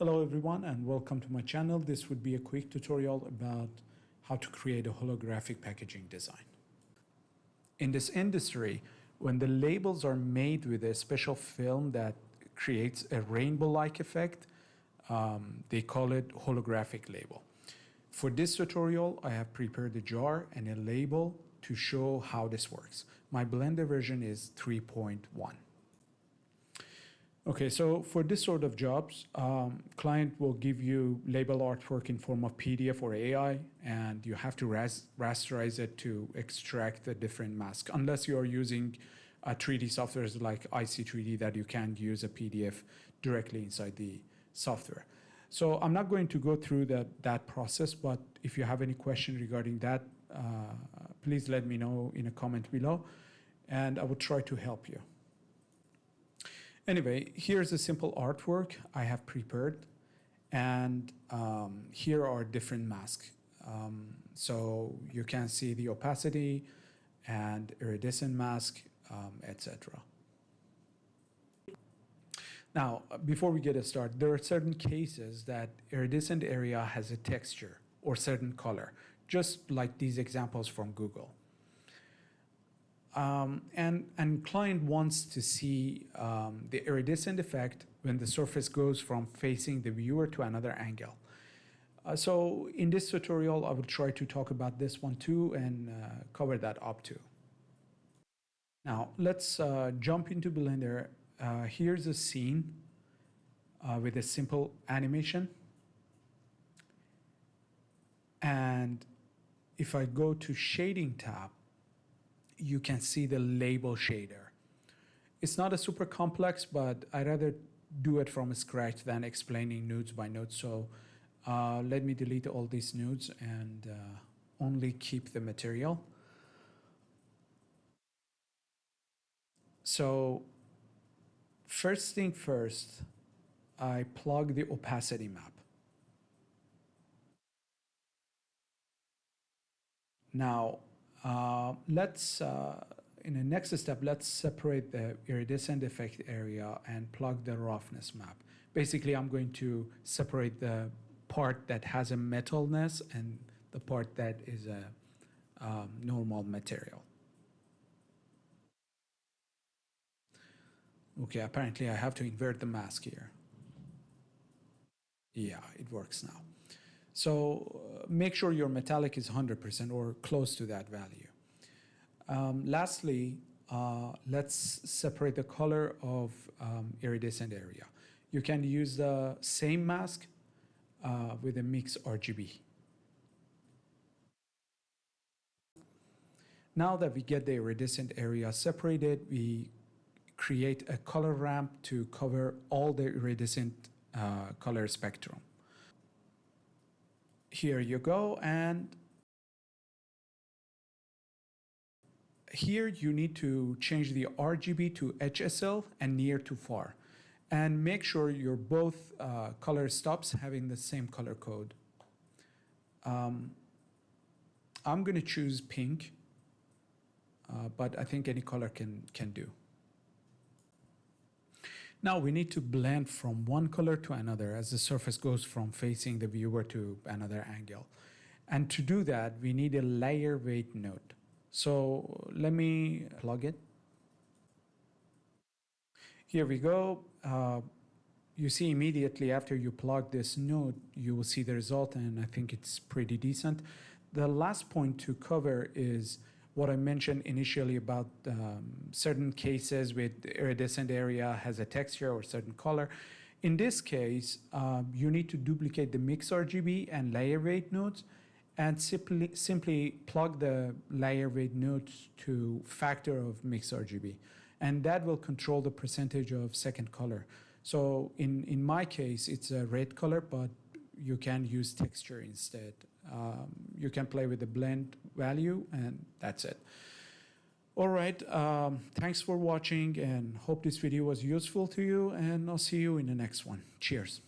Hello everyone and welcome to my channel. This would be a quick tutorial about how to create a holographic packaging design. In this industry, when the labels are made with a special film that creates a rainbow-like effect, they call it holographic label. For this tutorial, I have prepared a jar and a label to show how this works. My Blender version is 3.1. Okay, so for this sort of jobs, client will give you label artwork in form of PDF or AI, and you have to rasterize it to extract the different mask, unless you're using 3D softwares like IC3D that you can use a PDF directly inside the software. So I'm not going to go through that process, but if you have any question regarding that, please let me know in a comment below, and I will try to help you. Anyway, here's a simple artwork I have prepared, and here are different masks. So you can see the opacity and iridescent mask, etc. Now, before we get started, there are certain cases that iridescent area has a texture or certain color, just like these examples from Google. And client wants to see the iridescent effect when the surface goes from facing the viewer to another angle. So in this tutorial, I will try to talk about this one too and cover that up too. Now let's jump into Blender. Here's a scene with a simple animation. And if I go to Shading tab, you can see the label shader. It's not a super complex, but I'd rather do it from scratch than explaining nodes by nodes. So let me delete all these nodes and only keep the material. So first thing first, I plug the opacity map. Now, in the next step, let's separate the iridescent effect area and plug the roughness map. Basically, I'm going to separate the part that has a metalness and the part that is a normal material. Okay, apparently I have to invert the mask here. Yeah, it works now. So make sure your metallic is 100% or close to that value. Lastly, let's separate the color of iridescent area. You can use the same mask with a mix RGB. Now that we get the iridescent area separated, we create a color ramp to cover all the iridescent color spectrum. Here you go, and here you need to change the RGB to HSL and near to far, and make sure your both color stops having the same color code. I'm going to choose pink, but I think any color can do. Now we need to blend from one color to another as the surface goes from facing the viewer to another angle. And to do that, we need a layer weight node. So let me plug it. Here we go. You see immediately after you plug this node, you will see the result, and I think it's pretty decent. The last point to cover is what I mentioned initially about certain cases with iridescent area has a texture or certain color. In this case, you need to duplicate the mix RGB and layer weight nodes and simply plug the layer weight nodes to factor of mix RGB. And that will control the percentage of second color. So in my case, it's a red color, but you can use texture instead. You can play with the blend value, and that's it. All right, thanks for watching, and hope this video was useful to you, and I'll see you in the next one. Cheers.